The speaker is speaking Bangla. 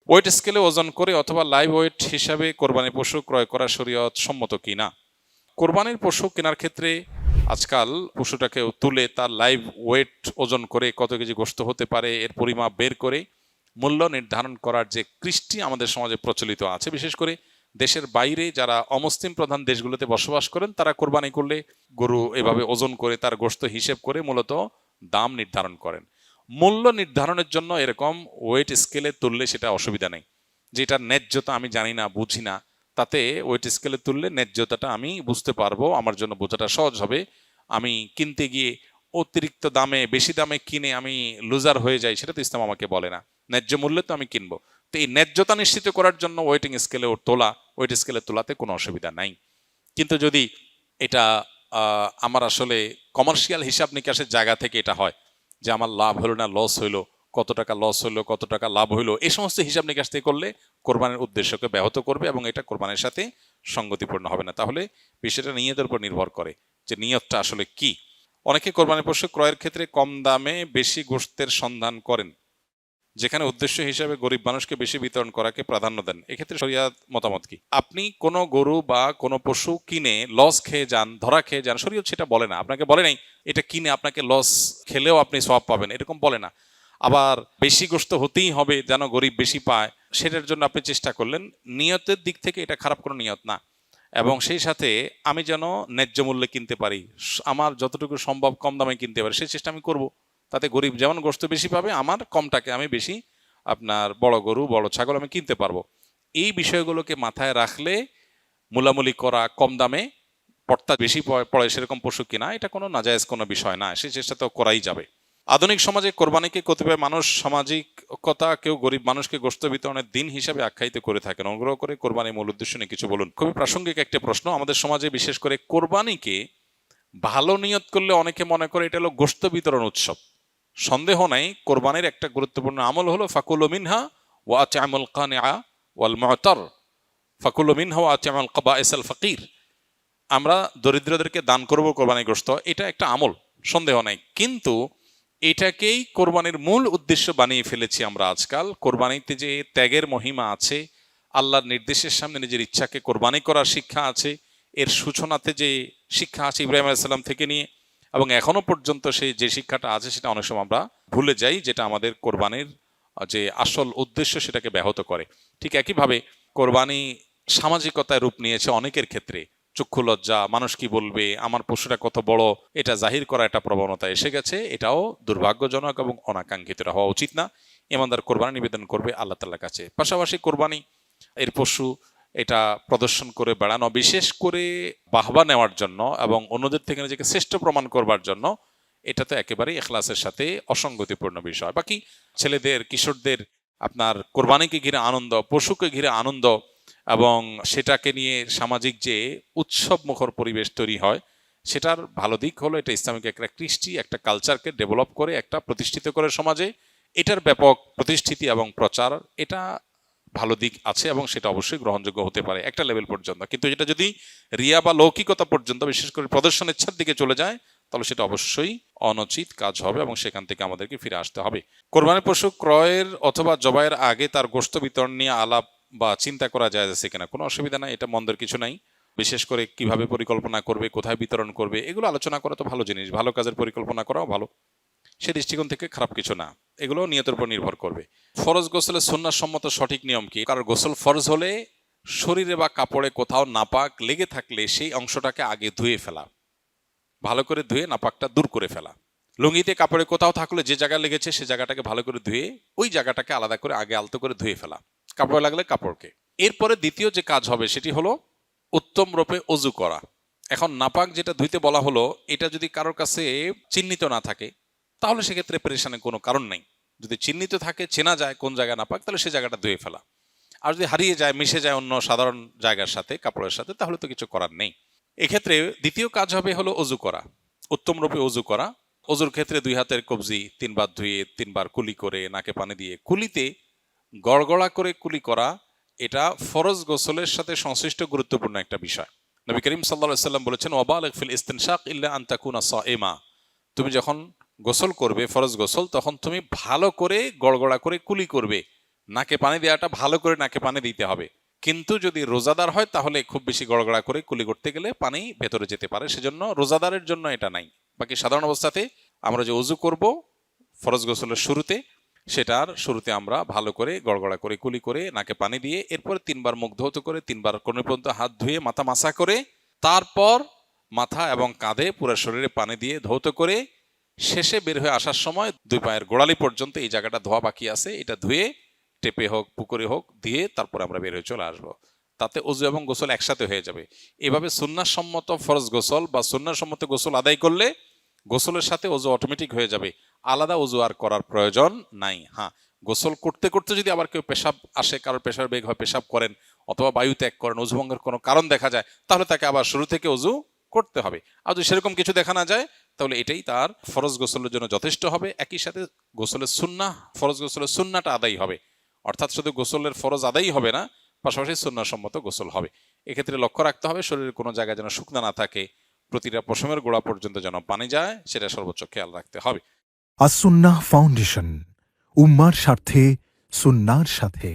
ওয়েট স্কেলে ওজন করে অথবা লাইভ ওয়েট হিসাবে কোরবানি পশু ক্রয় করা শরীয়ত সম্মত কিনা? কোরবানির পশু কেনার ক্ষেত্রে আজকাল পশুটাকে তুলে তার লাইভ ওয়েট ওজন করে কত কেজি গোশত হতে পারে এর পরিমাপ বের করে মূল্য নির্ধারণ করার যে কৃষ্টি আমাদের সমাজে প্রচলিত আছে, বিশেষ করে দেশের বাইরে যারা অমুসলিম প্রধান দেশগুলোতে বসবাস করেন তারা কোরবানি করলে গরু এভাবে ওজন করে তার গোশত হিসেব করে মূলত দাম নির্ধারণ করেন। মূল্য নির্ধারণের জন্য এরকম ওয়েট স্কেলে তুললে সেটা অসুবিধা নেই। যেটার ন্যায্যতা আমি জানি না, বুঝি না, তাতে ওয়েট স্কেলে তুললে ন্যায্যতাটা আমি বুঝতে পারবো, আমার জন্য বোঝাটা সহজ হবে। আমি কিনতে গিয়ে অতিরিক্ত দামে বেশি দামে কিনে আমি লুজার হয়ে যাই, সেটা তো ইসলাম আমাকে বলে না। ন্যায্য মূল্যে তো আমি কিনবো। তো এই ন্যায্যতা নিশ্চিত করার জন্য ওয়েট স্কেলে তোলাতে কোনো অসুবিধা নাই। কিন্তু যদি এটা আমার আসলে কমার্শিয়াল হিসাব নিকাশের জায়গা থেকে এটা হয় যে আমার লাভ হলো না লস হইলো, কত টাকা লস হইলো, কত টাকা লাভ হইলো, এই সমস্ত হিসাব নিকাশ থেকে করলে কোরবানির উদ্দেশ্যকে ব্যাহত করবে এবং এটা কোরবানির সাথে সঙ্গতিপূর্ণ হবে না। তাহলে বিষয়টা নিয়তের উপর নির্ভর করে যে নিয়তটা আসলে কি। অনেকে কোরবানি পশু ক্রয়ের ক্ষেত্রে কম দামে বেশি গোশতের সন্ধান করেন, যেখানে উদ্দেশ্য হিসাবে গরিব মানুষকে বেশি বিতরণ করাকে প্রাধান্য দেন। এক্ষেত্রে শরিয়াত মতামত কি? আপনি কোনো গরু বা কোনো পশু কিনে লস খেয়ে যান, ধরা খেয়ে যান, শরিয়ত সেটা বলে না। আপনাকে বলে নাই এটা কিনে আপনাকে লস খেলেও আপনি সওয়াব পাবেন, এরকম বলে না। আবার বেশি গোশত হতেই হবে যেন গরিব বেশি পায়, সেটার জন্য আপনি চেষ্টা করলেন, নিয়তের দিক থেকে এটা খারাপ কোনো নিয়ত না। এবং সেই সাথে আমি যেন ন্যায্য মূল্যে কিনতে পারি, আমার যতটুকু সম্ভব কম দামে কিনতে পারি সেই চেষ্টা আমি করব। তাতে গরিব যেমন গোশত বেশি পাবে, আমার কমটাকে আমি বেশি আপনার বড় গরু বড় ছাগল আমি কিনতে পারবো। এই বিষয়গুলোকে মাথায় রাখলে মূলামূলি করা, কম দামে পড়তা বেশি পড়ে সেরকম পশু কিনা এটা কোনো নাজায়েজ কোনো বিষয় না, সেই চেষ্টা তো করাই যাবে। আধুনিক সমাজে কোরবানিকে কতিপয় মানুষ সামাজিকতা, কেউ গরিব মানুষকে গোশত বিতরণের দিন হিসাবে আখ্যায়িত করে থাকেন। অনুগ্রহ করে কোরবানির মূল উদ্দেশ্য নিয়ে কিছু বলুন। খুবই প্রাসঙ্গিক একটি প্রশ্ন। আমাদের সমাজে বিশেষ করে কোরবানিকে ভালো নিয়ত করলে অনেকে মনে করে এটা হলো গোশত বিতরণ উৎসব। সন্দেহ নাই, কোরবানির একটা গুরুত্বপূর্ণ আমল হলো ফাকুলু মিনহা ওয়া আত'আমুল কানিআ ওয়াল মু'তার, ফাকুলু মিনহা ওয়া আত'আমুল কাবাইসাল ফাকির। আমরা দরিদ্রদেরকে দান করব কোরবানি গোশত, এটা একটা আমল, সন্দেহ নাই। কিন্তু এটাকেই কোরবানির মূল উদ্দেশ্য বানিয়ে ফেলেছি আমরা আজকাল। কোরবানিতে যে ত্যাগের মহিমা আছে, আল্লাহর নির্দেশের সামনে নিজের ইচ্ছাকে কোরবানি করার শিক্ষা আছে, এর সূচনাতে যে শিক্ষা আছে ইব্রাহিম আলাইহিস সালাম থেকে নিয়ে এবং এখনো পর্যন্ত সেই যে শিক্ষাটা আছে সেটা অনেক সময় আমরা ভুলে যাই, যেটা আমাদের কোরবানির যে আসল উদ্দেশ্য সেটাকে ব্যাহত করে। ঠিক একইভাবে কোরবানি সামাজিকতায় রূপ নিয়েছে অনেকের ক্ষেত্রে। চক্ষু লজ্জা, মানুষ কি বলবে, আমার পশুটা কত বড়, এটা জাহির করা একটা প্রবণতা এসে গেছে। এটাও দুর্ভাগ্যজনক এবং অনাকাঙ্ক্ষিত হওয়া উচিত না। ইমানদার কোরবানি নিবেদন করবে আল্লাহ তাআলার কাছে। পাশাপাশি কোরবানি এর পশু এটা প্রদর্শন করে বেড়ানো, বিশেষ করে বাহবা নেওয়ার জন্য এবং অন্যদের থেকে নিজেকে শ্রেষ্ঠ প্রমাণ করবার জন্য, এটা তো একেবারেই ইখলাসের সাথে অসঙ্গতিপূর্ণ বিষয়। বাকি ছেলেদের, কিশোরদের আপনার কোরবানিকে ঘিরে আনন্দ, পশুকে ঘিরে আনন্দ এবং সেটাকে নিয়ে সামাজিক যে উৎসব মুখর পরিবেশ তৈরি হয়, সেটার ভালো দিক হলো এটা ইসলামিক একটা কৃষ্টি, একটা কালচারকে ডেভেলপ করে, একটা প্রতিষ্ঠিত করে সমাজে। এটার ব্যাপক প্রতিষ্ঠিতি এবং প্রচার, এটা ভালো দিক আছে এবং সেটা অবশ্যই গ্রহণযোগ্য হতে পারে একটা লেভেল পর্যন্ত। কিন্তু এটা যদি রিয়া বা লৌকিকতা পর্যন্ত, বিশেষ করে প্রদর্শন ইচ্ছার দিকে চলে যায়, তাহলে সেটা অবশ্যই অনুচিত কাজ হবে এবং সেখান থেকে আমাদেরকে ফিরে আসতে হবে। কোরবানি পশু ক্রয়ের অথবা জবাইয়ের আগে তার গোশত বিতরণ নিয়ে আলাপ বা চিন্তা করা যায় আছে কিনা? কোনো অসুবিধা নাই, এটা মন্দের কিছু নাই। বিশেষ করে কিভাবে পরিকল্পনা করবে, কোথায় বিতরণ করবে, এগুলো আলোচনা করা তো ভালো জিনিস। ভালো কাজের পরিকল্পনা করাও ভালো, সে দৃষ্টিকোণ থেকে খারাপ কিছু না। এগুলো নিয়তের উপর নির্ভর করবে। ফরজ গোসলের সুন্নাত সম্মত সঠিক নিয়ম কি? কারণ গোসল ফরজ হলে শরীরে বা কাপড়ে কোথাও নাপাক লেগে থাকলে সেই অংশটাকে আগে ধুয়ে ফেলা, ভালো করে ধুয়ে নাপাকটা দূর করে ফেলা। লুঙ্গিতে কাপড়ে কোথাও থাকলে যে জায়গায় লেগেছে সে জায়গাটাকে ভালো করে ধুয়ে ওই জায়গাটাকে আলাদা করে আগে আলতো করে ধুয়ে ফেলা, কাপড়ে লাগলে কাপড়কে। এরপরে দ্বিতীয় যে কাজ হবে সেটি হলো উত্তম রূপে অজু করা। এখন নাপাক যেটা ধুইতে বলা হলো, এটা যদি কারোর কাছে চিহ্নিত না থাকে তাহলে সেক্ষেত্রে পেরেশানের কোনো কারণ নেই। যদি চিহ্নিত থাকে, চেনা যায় কোন জায়গা নাপাক, তাহলে সে জায়গাটা ধুয়ে ফেলা। আর যদি হারিয়ে যায়, মিশে যায় অন্য সাধারণ জায়গার সাথে, কাপড়ের সাথে, তাহলে তো কিছু করার নেই। এক্ষেত্রে দ্বিতীয় কাজ হবে হলো অজু করা, উত্তম রূপে অজু করা। অজুর ক্ষেত্রে 2 হাতের কবজি 3 বার ধুয়ে 3 বার কুলি করে নাকে পানি দিয়ে, কুলিতে গড়গড়া করে কুলি করা, এটা ফরজ গোসলের সাথে সংশ্লিষ্ট গুরুত্বপূর্ণ একটা বিষয়। নবী করিম সাল্লাল্লাহু আলাইহি ওয়াসাল্লাম বলেছেন, ওয়াবালিগ ফিল ইস্তিনশাক ইল্লা আন তাকুনা সাইমা। তুমি যখন গোসল করবে ফরজ গোসল, তখন তুমি ভালো করে গড়গড়া করে কুলি করবে, নাকে পানি দেওয়াটা ভালো করে নাকে পানি দিতে হবে। কিন্তু যদি রোজাদার হয় তাহলে খুব বেশি গড়গড়া করে কুলি করতে গেলে পানি ভেতরে যেতে পারে, সেজন্য রোজাদারের জন্য এটা নাই। বাকি সাধারণ অবস্থাতে আমরা যে ওযু করব ফরজ গোসলের শুরুতে, সেটার শুরুতে আমরা ভালো করে গড়গড়া করে কুলি করে নাকে পানি দিয়ে এরপরে 3 বার মুখ ধৌত করে 3 বার কোণ পর্যন্ত হাত ধুয়ে মাথা মাসা করে তারপর মাথা এবং কাঁধে পুরো শরীরে পানি দিয়ে ধৌত করে শেষে বের হয়ে আসার সময় 2 পায়ের গোড়ালি পর্যন্ত এই জায়গাটা ধোয়া বাকি আছে, এটা ধুয়ে টেপে হোক পুকুরে হোক দিয়ে তারপরে আমরা বের হয়ে চলে আসবো। তাতে ওযু এবং গোসল একসাথে হয়ে যাবে। এভাবে সুন্নাহসম্মত ফরজ গোসল বা সুন্নাহসম্মত গোসল আদায় করলে গোসলের সাথে ওযু অটোমেটিক হয়ে যাবে, আলাদা ওযু আর করার প্রয়োজন নাই। হ্যাঁ, গোসল করতে করতে যদি আবার কেউ পেশাব আসে, কারোর পেশার বেগ হয়, পেশাব করেন অথবা বায়ু ত্যাগ করেন, ওযু ভঙ্গের কোনো কারণ দেখা যায়, তাহলে তাকে আবার শুরু থেকে ওযু করতে হবে। আর যদি সেরকম কিছু দেখা না যায় তাহলে এটাই তার ফরজ গোসলের জন্য যথেষ্ট হবে। একই সাথে গোসলের সুন্নাহ, ফরজ গোসলের সুন্নাহটা আদায় হবে, অর্থাৎ শুধু গোসলের ফরজ আদায়ই হবে না, পাশাপাশি সুন্নাহসম্মত গোসল হবে। এক্ষেত্রে লক্ষ্য রাখতে হবে শরীরের কোনো জায়গায় যেন শুকনা না থাকে, প্রতিটা পশমের গোড়া পর্যন্ত যেন পানি যায়, সেটা সর্বোচ্চ খেয়াল রাখতে হবে। আসুন্নাহ ফাউন্ডেশন, উম্মার স্বার্থে সুন্নাহর সাথে।